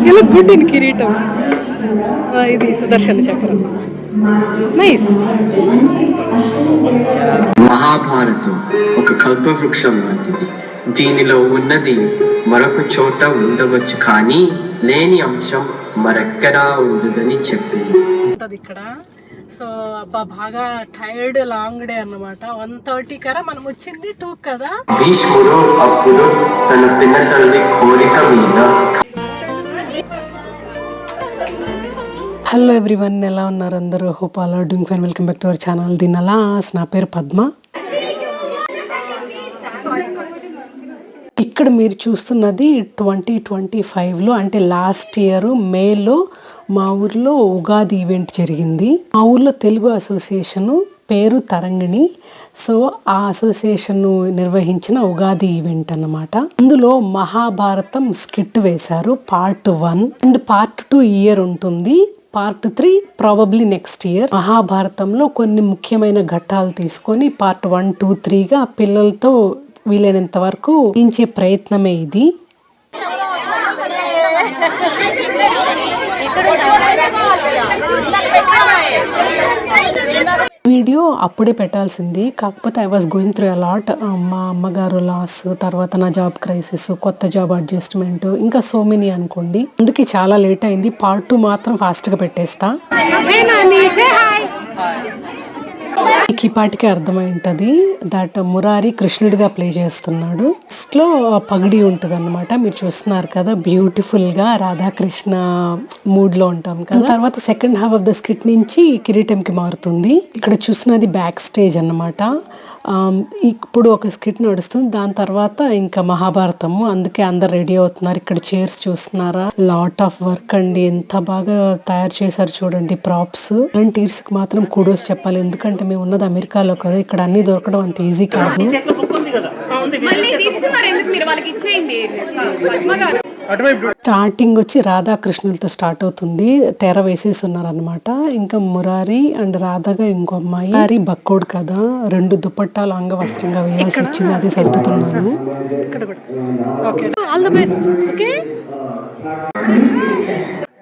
ఇలా good in కిరీటం. ఇది సుదర్శన చక్రం. నైస్. మహాభారతం ఒక కల్పవృక్షం లాంటిది. దీనిలో ఉన్నది మరొక చోట ఉండవచ్చు, కానీ లేని అంశం మరెక్కడా ఉండదని చెప్పింది ఇక్కడ. సో అబ్బా బాగా టైర్డ్, లాంగ్ డే అన్నమాట. 1:30 కరా మనం వచ్చింది, 2 కదా. భీష్ముడు అప్పుడు తన పిన్నతల్లి కోరిక మీద. హలో ఎవ్రీవన్, ఎలా ఉన్నారు అందరూ? Hope all are doing fine. Welcome back to our channel దినలాస్. నా పేరు పద్మ. ఇక్కడ మీరు చూస్తున్నది 2025లో అంటే లాస్ట్ ఇయర్ మేలో మా ఊర్లో ఉగాది ఈవెంట్ జరిగింది. మా ఊర్లో తెలుగు అసోసియేషన్ పేరు తరంగిణి. సో ఆ అసోసియేషన్ నిర్వహించిన ఉగాది ఈవెంట్ అన్నమాట. అందులో మహాభారతం స్కిట్ వేశారు పార్ట్ 1 అండ్ పార్ట్ 2 ఈ ఇయర్ ఉంటుంది. Part 3 probably next year. మహాభారతంలో కొన్ని ముఖ్యమైన ఘట్టాలు తీసుకొని పార్ట్ 1, 2, 3గా పిల్లలతో వీలైనంత వరకు ఇచ్చే ప్రయత్నమే ఇది. వీడియో అప్పుడే పెట్టాల్సింది, కాకపోతే I was going through a lot. మా అమ్మగారు లాస్, తర్వాత నా జాబ్ క్రైసిస్, కొత్త జాబ్ అడ్జస్ట్మెంట్, ఇంకా సో మెనీ అనుకోండి. అందుకే చాలా లేట్ అయింది. పార్ట్ 2 మాత్రం ఫాస్ట్గా పెట్టేస్తా. ఈ పాటికి అర్థమై ఉంటుంది దట్ మురారి కృష్ణుడిగా ప్లే చేస్తున్నాడు. ఫస్ట్ లో పగడి ఉంటుంది అన్నమాట. మీరు చూస్తున్నారు కదా, బ్యూటిఫుల్ గా రాధాకృష్ణ మూడ్ లో ఉంటాం కదా. తర్వాత second half of the skit నుంచి కిరీటంకి మారుతుంది. ఇక్కడ చూస్తున్నది బ్యాక్ స్టేజ్ అన్నమాట. ఇప్పుడు ఒక స్కిట్ నడుస్తుంది, దాని తర్వాత ఇంకా మహాభారతము. అందుకే అందరు రెడీ అవుతున్నారు. ఇక్కడ చైర్స్ చూస్తున్నారా, లాట్ ఆఫ్ వర్క్ అండి. ఎంత బాగా తయారు చేశారు చూడండి ప్రాప్స్. వాలంటీర్స్ కి మాత్రం కుడోస్ చెప్పాలి, ఎందుకంటే మేము ఉన్నది అమెరికాలో కదా, ఇక్కడ అన్ని దొరకడం అంత ఈజీ కాదు. స్టార్టింగ్ వచ్చి రాధాకృష్ణులతో స్టార్ట్ అవుతుంది. తెర వేసేస్తున్నారు అనమాట. ఇంకా మురారి అండ్ రాధాగా ఇంకో అమ్మాయి. మురారి బక్కోడు కదా, 2 దుపట్టాలు అంగవస్త్రంగా వేయాల్సి వచ్చింది, అది సర్దుతున్నాను.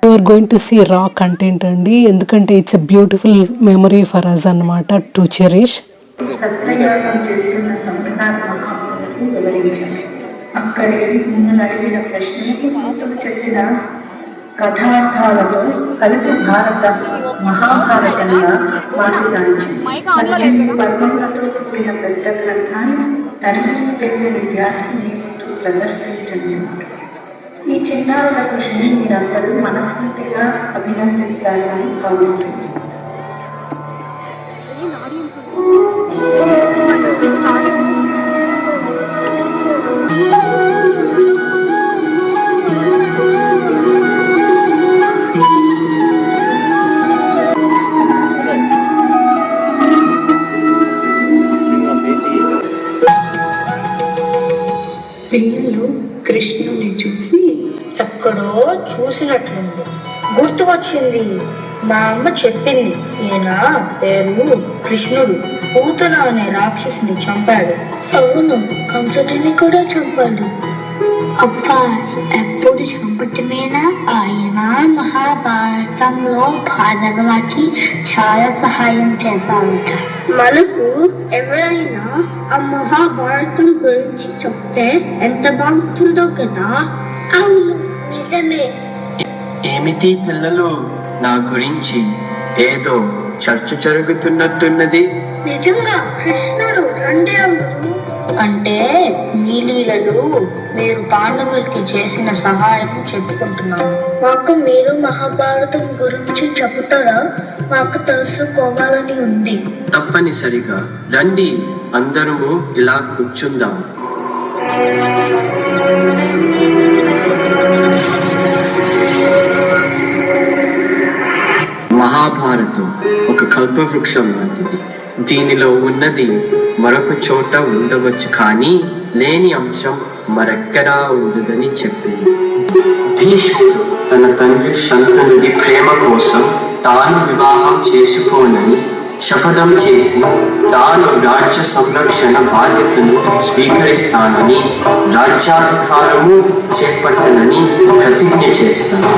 You are going to see raw content అండి, ఎందుకంటే it's a beautiful memory for us అన్నమాట, టు చెరిష్. అక్కడే నిన్ను అడిగిన ప్రశ్నలకు సూతులు చెప్పిన కథార్థాలతో కలిసి భారతం మహాభారతంగా వాసిగాంచింది. 18 పర్వములతో కూడిన పెద్ద గ్రంథాన్ని తరగతి తెలియ విద్యార్థిని ముందు ప్రదర్శించున్నారు. ఈ చిన్నారుల కృషిని మీరందరూ మనస్ఫూర్తిగా అభినందిస్తారని భావిస్తుంది. పిల్లలు కృష్ణుని చూసి ఎక్కడో చూసినట్లుంది, గుర్తు వచ్చింది. మా అమ్మ చెప్పింది, ఈయన పేరు కృష్ణుడు, పూతన అనే రాక్షసుని చంపాడు. అవును, కంసుడిని కూడా చంపాడు. అబ్బా, ఎప్పుడు చంపటమేనా? ఆయన మహాభారతంలో పాండవులకి చాలా సహాయం చేశారట. మనకు ఎవరైనా ఆ మహాభారతం గురించి చెప్తే ఎంత బాగుంటుందో కదా. అవును, నిజమే. ఏమిటి పిల్లలు, నా గురించి ఏదో చర్చ జరుగుతున్నట్టున్నది? నిజంగా కృష్ణుడు రండి అందరూ. అంటే మీ లీలలు, మీరు పాండవులకి చేసిన సహాయం చెప్పుకుంటున్నాను. మాకు మీరు మహాభారతం గురించి చెబుతారా? మాకు తెలుసుకోవాలని ఉంది. తప్పనిసరిగా రండి, అందరూ ఇలా కూర్చుందాం. మహాభారతం ఒక కల్పవృక్షం లాంటిది. దీనిలో ఉన్నది మరొక చోట ఉండవచ్చు, కానీ లేని అంశం మరెక్కడా ఉండదని చెప్పింది. భీష్ముడు తన తండ్రి శంతనుడి ప్రేమ కోసం తాను వివాహం చేసుకోనని శపథం చేసి తాను రాజ్య సంరక్షణ బాధ్యతను స్వీకరిస్తానని, రాజ్యాధికారము చేపట్టనని ప్రతిజ్ఞ చేస్తాను.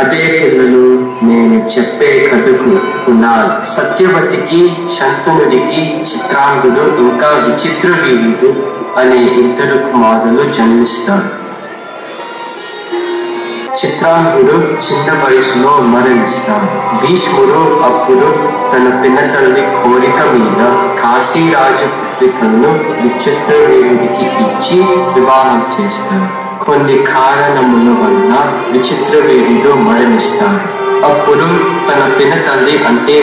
అదే పిల్లలు, నేను చెప్పే కథకు పునాది. సత్యవతికి, శంతనుడికి చిత్రాంగుడు ఇంకా విచిత్రవీరుడు అనే ఇద్దరు కుమారులు జన్మిస్తారు. చిత్రాంగుడు చిన్న వయసులో మరణిస్తాడు. భీష్ముడు అప్పుడు తన పినతల్లి కోరిక మీద కాశీరాజు పుత్రికలను విచిత్రవీరుడికి ఇచ్చి వివాహం చేస్తాడు. కొన్ని కారణముల వల్ల విచిత్రవీరుడు మరణిస్తాడు. అప్పుడు తన పినతల్లి అంటే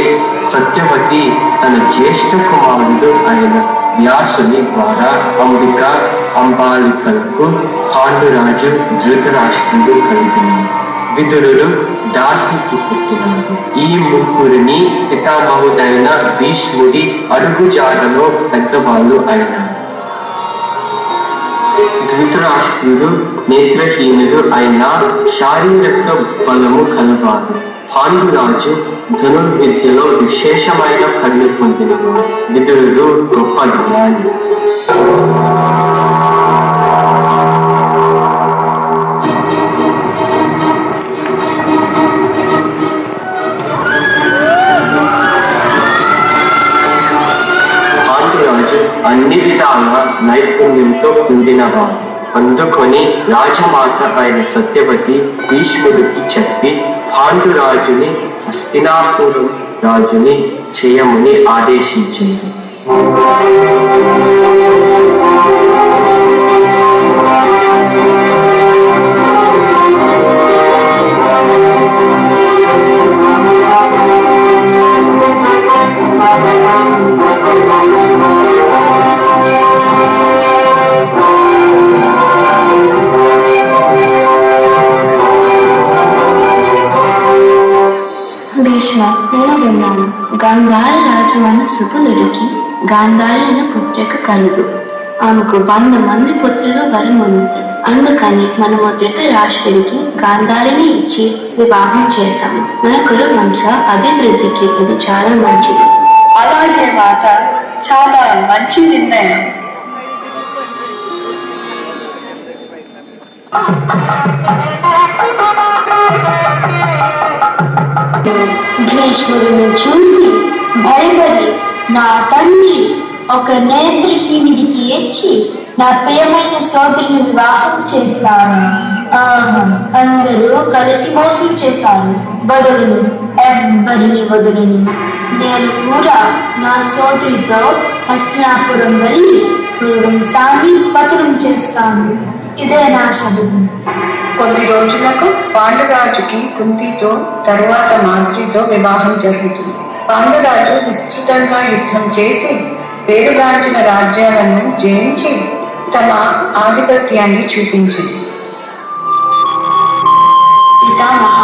సత్యవతి తన జ్యేష్ఠ కుమారుడు అయిన వ్యాసుని ద్వారా అంబిక, అంబాలికలకు పాండురాజు ధృతరాష్ట్రుడు కలిగినాడు. విదురుడు దాసికి పుట్టినాడు. ఈ ముగ్గురిని పితామహుడైన భీష్ముడి అడుగుజాడలో పెద్దవాళ్ళు అయినారు. ధృతరాష్ట్రుడు నేత్రహీనుడు అయినా శారీరక బలము కలవాడు. పాండురాజు ధనుర్విద్యలో విశేషమైన కళ్ళు పొందినవాడు. విదురుడు గొప్ప జ్ఞాని. పాండురాజు అన్ని విధాల నైపుణ్యంతో కూడినవాడు. అందుకొని రాజమాత అయిన సత్యవతి భీష్ముడికి చెప్పి పాండురాజుని హస్తినాపురం రాజుని చేయమని ఆదేశించింది. నేను విన్నాను, గాంధార రాజు అన్న సుబలుడికి గాంధారి అనే పుత్రిక కలదు. ఆమెకు 100 మంది పుత్రులు వరం ఉన్నది. అందుకని మనము ధృతరాష్ట్రుడికి గాంధారిని ఇచ్చి వివాహం చేద్దాము. మన కురు వంశ అభివృద్ధికి ఇది చాలా మంచిది. అలాగే మాత, చాలా మంచి నిర్ణయం. భీష్ముడిని చూసి భయపడి నా తండ్రి ఒక నేత్రహీనుడికి ఇచ్చి నా ప్రియమైన సోదరుని వివాహం చేస్తాను. అందరూ కలిసి మోసం చేశారు. బదులు ఎవ్వరిని వదులను. నేను కూడా నా సోదరితో హస్తినాపురం వెళ్ళి వంశాన్ని పతనం చేస్తాను. ఇదే నా శబ్దం. కొన్ని రోజులకు పాండురాజుకి కుంతితో, తరువాత మాద్రితో వివాహం జరుగుతుంది. పాండురాజు విస్తృతంగా యుద్ధం చేసి పేరుగాంచిన రాజ్యాలను జయించి తమ ఆధిపత్యాన్ని చూపించింది. పితామహ,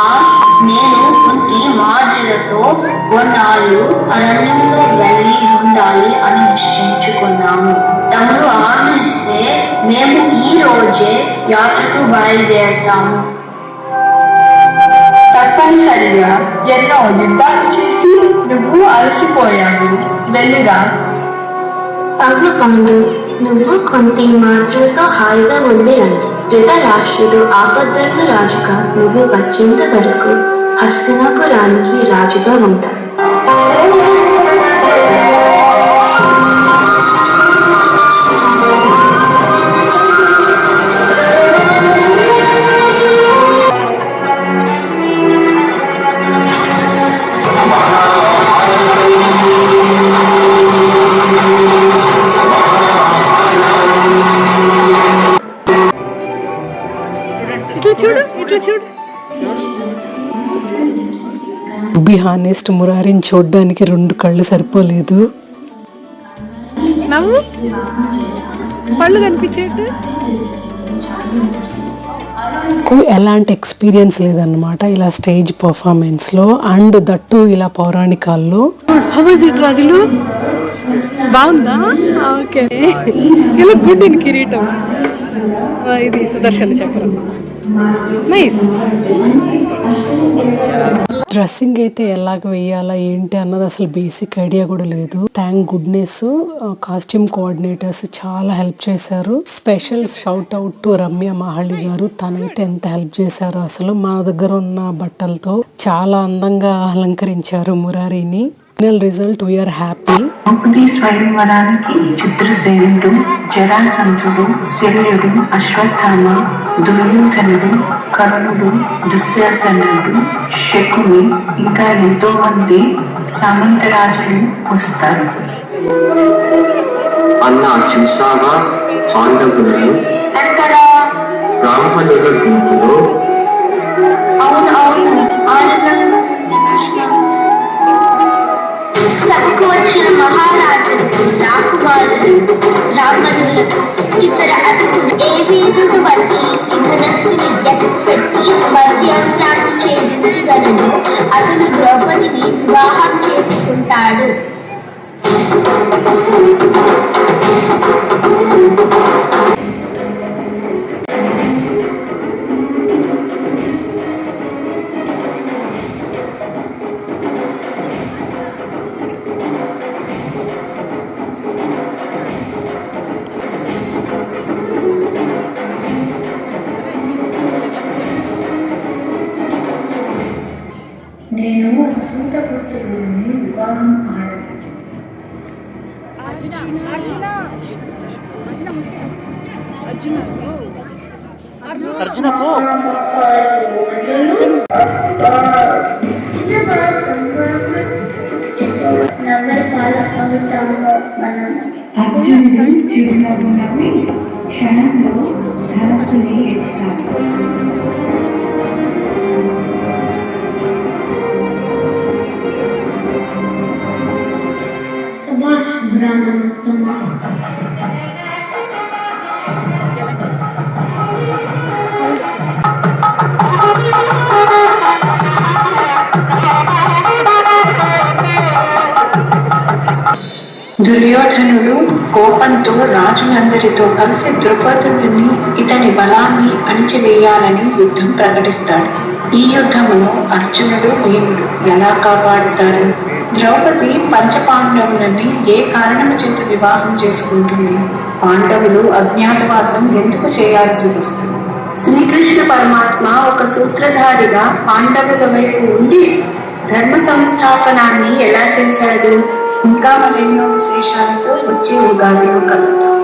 నేను కుంతి మాద్రులతో కొన్నాళ్ళు అరణ్యంలో వెళ్ళి ఉండాలి అని నిశ్చయించుకున్నాము. తమరు ఆనందిస్తే మేము ఈ రోజే యాత్రకు బయలుదేరుతాము. తప్పనిసరిగా ఎన్నో యుద్ధాలు చేసి నువ్వు అలసిపోయావు. వెళ్ళిరా. అవును, నువ్వు కుంతి మాద్రులతో హాయిగా ఉండి రండి. ధృతరాష్ట్రుడు ఆపద్ధర్మ రాజుగా నువ్వు వచ్చేంత వరకు హస్తినాపురానికి రాజుగా ఉంటాడు. టు బి హానెస్ట్, మురారిని చూడడానికి 2 కళ్ళు సరిపోలేదు. ఎలాంటి ఎక్స్పీరియన్స్ లేదన్నమాట ఇలా స్టేజ్ పర్ఫార్మెన్స్లో. అండ్ దట్టు ఇలా పౌరాణికాల్లో. రాజులు బాగుందా? ఓకే, గుడ్ ఇన్ కిరీటం. ఇది సుదర్శన చక్రం. నైస్. డ్రెస్సింగ్ అయితే ఎలాగ వేయాలా ఏంటి అన్నది అసలు బేసిక్ ఐడియా కూడా లేదు. థ్యాంక్ గుడ్నెస్ కాస్ట్యూమ్ కోఆర్డినేటర్స్ చాలా హెల్ప్ చేశారు. Special shout out to Ramya Mahali garu. తనైతే ఎంత హెల్ప్ చేశారో అసలు మా దగ్గర ఉన్న బట్టలతో చాలా అందంగా అలంకరించారు మురారిని. Final result we are happy. Draupadi స్వయంవరానికి చిత్రసేనుడు, జరాసంధుడు, శల్యుడు, అశ్వత్థామ, దుర్యోధనుడు, కర్ణుడు, దుశ్శాసనుడు, శకుని ఇంకా ఎంతో మంది సామంతరాజులు వస్తారు. అన్న చూసావా పాండవులను బ్రాహ్మణుల గుంపులో. అవును అవును, ఆనందంగా ఉంది కృష్ణ. సభకు వచ్చిన మహారాజులకు, రాకుమారులకు, బ్రాహ్మణులకు, ఇతర అతిథులు ఏ వీధులు వచ్చి ఈ ధనస్సుని ఎత్తిపెట్టి మత్స్యంత్రాన్ని ఛేదించగలడు అతను ద్రౌపదిని వివాహం చేసుకుంటాడు. నేను సూతపుత్రుడిని వివాహం ఆడను. అర్జునుడు చిరునవ్వు నవ్వి క్షణంలో ధనస్సుని ఎత్తుతాడు. సుభాష్ బ్రాహ్మణోత్తమ. దుర్యోధనుడు కోపంతో రాజులందరితో కలిసి ద్రుపదుడిని, ఇతని బలాన్ని అణిచివేయాలని యుద్ధం ప్రకటిస్తాడు. ఈ యుద్ధములో అర్జునుడు భీముడు ఎలా కాపాడుతారు? ద్రౌపది పంచపాండవులని ఏ కారణము చేత వివాహం చేసుకుంటుంది? పాండవులు అజ్ఞాతవాసం ఎందుకు చేయాల్సి వస్తుంది? శ్రీకృష్ణ పరమాత్మ ఒక సూత్రధారిగా పాండవుల వైపు ఉండి ధర్మ సంస్థాపనాన్ని ఎలా చేశాడు? ఇంకా మరెన్నో విశేషాలతో వచ్చే ఉగాదిలో కలుద్దాం.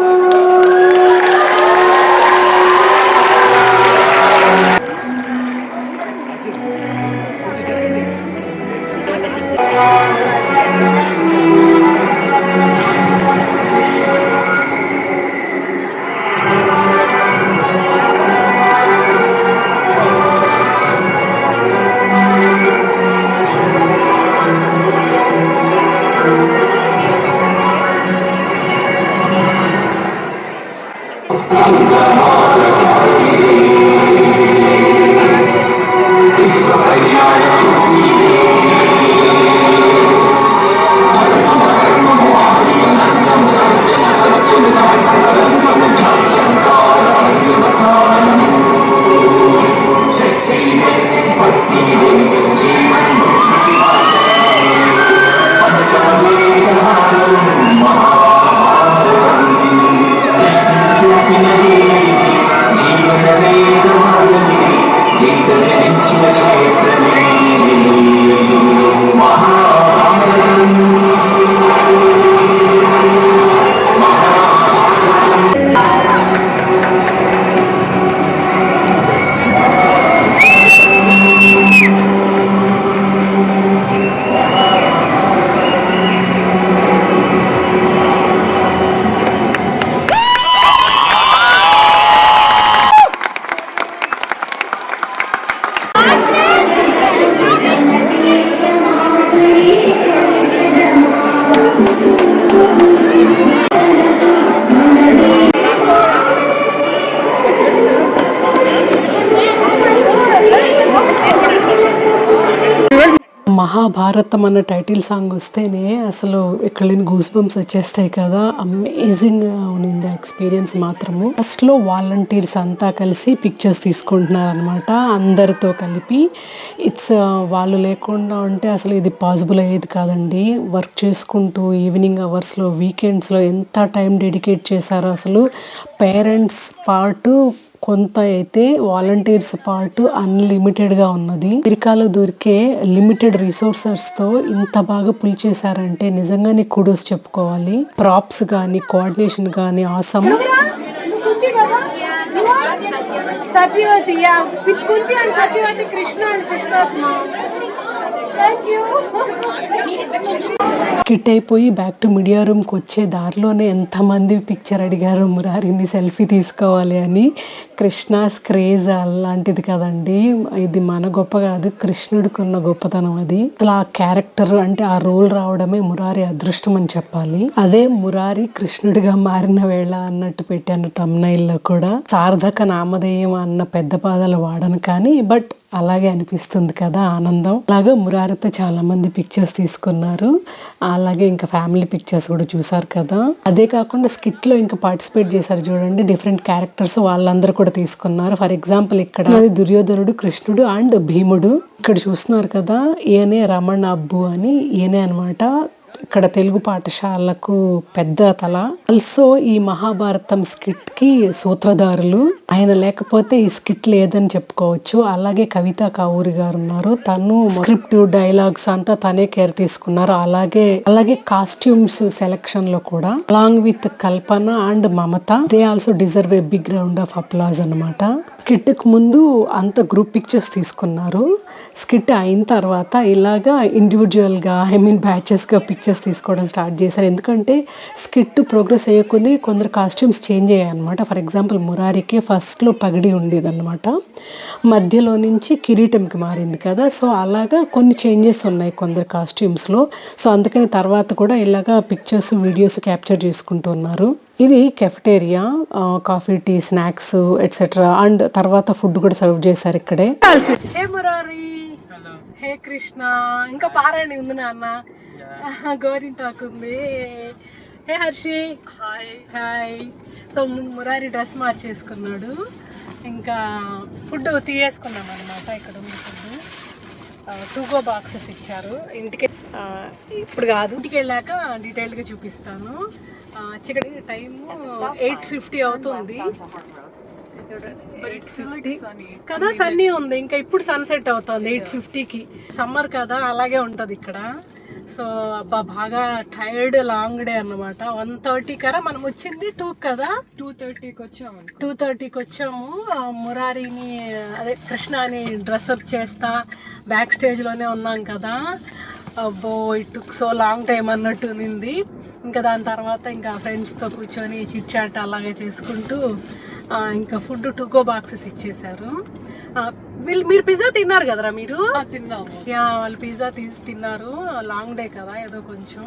మహాభారతం అన్న టైటిల్ సాంగ్ వస్తేనే అసలు ఇక్కడ గూస్ బంప్స్ వచ్చేస్తాయి కదా. అమేజింగ్గా ఉన్నింది ఎక్స్పీరియన్స్ మాత్రము. ఫస్ట్లో వాలంటీర్స్ అంతా కలిసి పిక్చర్స్ తీసుకుంటున్నారు అనమాట, అందరితో కలిపి. వాళ్ళు లేకుండా ఉంటే అసలు ఇది పాసిబుల్ అయ్యేది కాదండి. వర్క్ చేసుకుంటూ ఈవినింగ్ అవర్స్లో వీకెండ్స్లో ఎంత టైం డెడికేట్ చేశారో అసలు. పేరెంట్స్ పార్టు కొంత అయితే, వాలంటీర్స్ పార్ట్ అన్లిమిటెడ్గా ఉన్నది. అమెరికాలో దొరికే లిమిటెడ్ రిసోర్సెస్తో ఇంత బాగా పుల్ చేశారంటే నిజంగానే కుడోస్ చెప్పుకోవాలి. ప్రాప్స్ కానీ కోఆర్డినేషన్ కానీ awesome. Satyavati, yeah, with Kunti and Satyavati, Krishna and Krishna's mom. Thank you. Skit అయిపోయి బ్యాక్ టు మీడియా రూమ్కి వచ్చే దారిలోనే ఎంతమంది పిక్చర్ అడిగారు మురారిని సెల్ఫీ తీసుకోవాలి అని. కృష్ణాస్ క్రేజ్ అలాంటిది కదండి. ఇది మన గొప్ప కాదు, కృష్ణుడికి ఉన్న గొప్పతనం అది. అసలు ఆ క్యారెక్టర్ అంటే ఆ రోల్ రావడమే మురారి అదృష్టం అని చెప్పాలి. అదే మురారి కృష్ణుడిగా మారిన వేళ అన్నట్టు పెట్టాను తమ్నైల్లో కూడా. సార్థక నామధేయం అన్న పెద్ద పాదాలు వాడను కానీ బట్ అలాగే అనిపిస్తుంది కదా ఆనందం. అలాగే మురారితో చాలా మంది పిక్చర్స్ తీసుకున్నారు. అలాగే ఇంకా ఫ్యామిలీ పిక్చర్స్ కూడా చూసారు కదా. అదే కాకుండా స్కిట్ లో ఇంకా పార్టిసిపేట్ చేశారు చూడండి, డిఫరెంట్ క్యారెక్టర్స్ వాళ్ళందరూ కూడా తీసుకున్నారు. ఫర్ ఎగ్జాంపుల్ ఇక్కడ దుర్యోధనుడు, కృష్ణుడు అండ్ భీముడు. ఇక్కడ చూస్తున్నారు కదా, ఈయనే రమణ అబ్బు అని, ఈయనే అనమాట ఇక్కడ తెలుగు పాఠశాలకు పెద్ద తల. ఆల్సో ఈ మహాభారతం స్కిట్ కి సూత్రధారులు. ఆయన లేకపోతే ఈ స్కిట్ లేదని చెప్పుకోవచ్చు. అలాగే కవిత కావూరి గారు ఉన్నారు, తను స్క్రిప్ట్ డైలాగ్స్ అంతా తనే కేర్ తీసుకున్నారు. అలాగే కాస్ట్యూమ్స్ సెలెక్షన్ లో కూడా along with Kalpana and Mamata, they also deserve a big round of applause అనమాట. స్కిట్ కు ముందు అంత గ్రూప్ పిక్చర్స్ తీసుకున్నారు. స్కిట్ అయిన తర్వాత ఇలాగా ఇండివిజువల్ గా బ్యాచెస్ గా పిక్చర్స్ తీసుకోవడం స్టార్ట్ చేశారు. ఎందుకంటే స్కిట్ ప్రోగ్రెస్ అయ్యేకొంది కొందరు కాస్ట్యూమ్స్ చేంజ్ అయ్యాయి అనమాట. ఫర్ ఎగ్జాంపుల్ మురారికి ఫస్ట్లో పగిడి ఉండేది అనమాట, మధ్యలో నుంచి కిరీటంకి మారింది కదా. సో అలాగా కొన్ని చేంజెస్ ఉన్నాయి కొందరు కాస్ట్యూమ్స్లో. సో అందుకని తర్వాత కూడా ఇలాగా పిక్చర్స్ వీడియోస్ క్యాప్చర్ చేసుకుంటూ ఉన్నారు. ఇది cafeteria, coffee, tea, snacks etcetera. And తర్వాత ఫుడ్ కూడా సర్వ్ చేశారు ఇక్కడే. హే మురారి, హే కృష్ణ, ఇంకా పారాయణ ఉంది నాన్న, గోరింటాకు ఉంది. Hey Harshi, hi. So Murari dress మార్చేసుకున్నాడు. ఇంకా ఫుడ్ తీయేసుకున్నాం అనమాట. ఇక్కడ ఉంది ఫుడ్, 2 బాక్సెస్ ఇచ్చారు. ఇంటికి ఇప్పుడు కాదు, ఇంటికి వెళ్ళాక డీటెయిల్గా చూపిస్తాను. చికెన్ టైము 8:50 అవుతుంది కదా, సన్నీ ఉంది. ఇంకా ఇప్పుడు సన్సెట్ అవుతుంది 8:50కి. సమ్మర్ కదా, అలాగే ఉంటుంది ఇక్కడ. సో అబ్బా బాగా టైర్డ్, లాంగ్ డే అన్నమాట. 1:30 కదా మనం వచ్చింది, 2 కదా, 2:30కి వచ్చాము. మురారిని అదే కృష్ణని డ్రెస్అప్ చేస్తా బ్యాక్ స్టేజ్లోనే ఉన్నాం కదా. అబ్బో it took so long time అన్నట్టు ఉంది. ఇంకా దాని తర్వాత ఇంకా ఫ్రెండ్స్తో కూర్చొని చిట్ చాట్ అలాగే చేసుకుంటూ ఇంకా ఫుడ్ 2 బాక్సెస్ ఇచ్చేసారు. మీరు పిజ్జా తిన్నారు కదరా మీరు? తిన్నాము. యా, వాళ్ళు పిజ్జా తిన్నారు. లాంగ్ డే కదా ఏదో కొంచెం.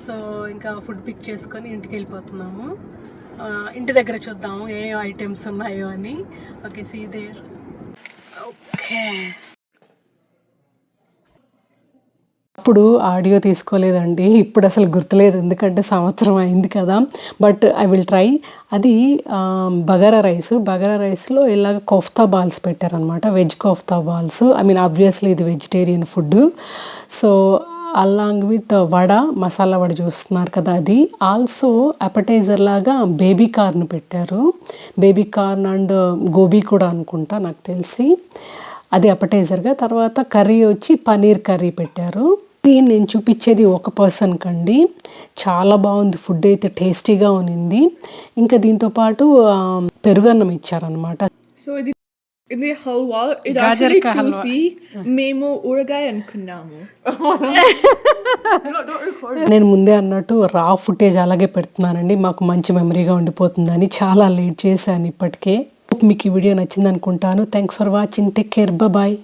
సో ఇంకా ఫుడ్ పిక్ చేసుకొని ఇంటికి వెళ్ళిపోతున్నాము. ఇంటి దగ్గర చూద్దాము ఏ ఐటమ్స్ ఉన్నాయో అని. Okay, see there. ఓకే, అప్పుడు ఆడియో తీసుకోలేదండి, ఇప్పుడు అసలు గుర్తులేదు ఎందుకంటే సంవత్సరం అయింది కదా. But I will try. అది బగారా రైస్లో ఇలాగ కోఫ్తా బాల్స్ పెట్టారనమాట, వెజ్ కోఫ్తా బాల్స్. ఆబ్వియస్లీ ఇది vegetarian food. So along with vada, masala vada చూస్తున్నారు కదా అది. ఆల్సో అపటైజర్ లాగా బేబీ కార్న్ పెట్టారు. బేబీ కార్న్ అండ్ గోబీ కూడా అనుకుంటా నాకు తెలిసి. అది అపటైజర్గా. తర్వాత కర్రీ వచ్చి పనీర్ కర్రీ పెట్టారు. నేను చూపించేది ఒక పర్సన్ కండి. చాలా బాగుంది ఫుడ్ అయితే, టేస్టీగా ఉన్నింది. ఇంకా దీంతో పాటు పెరుగన్నం ఇచ్చారనమాట. సో ఇది హల్వా, ఇది యాక్చువల్లీ చూసి మేము ఊరగాయ అనుకున్నాము. నేను ముందే అన్నట్టు రా ఫుటేజ్ అలాగే పెడుతున్నానండి, మాకు మంచి మెమరీగా ఉండిపోతుందని. చాలా లేట్ చేశాను ఇప్పటికే. మీకు ఈ వీడియో నచ్చింది అనుకుంటాను. Thanks for watching. Take care, bye.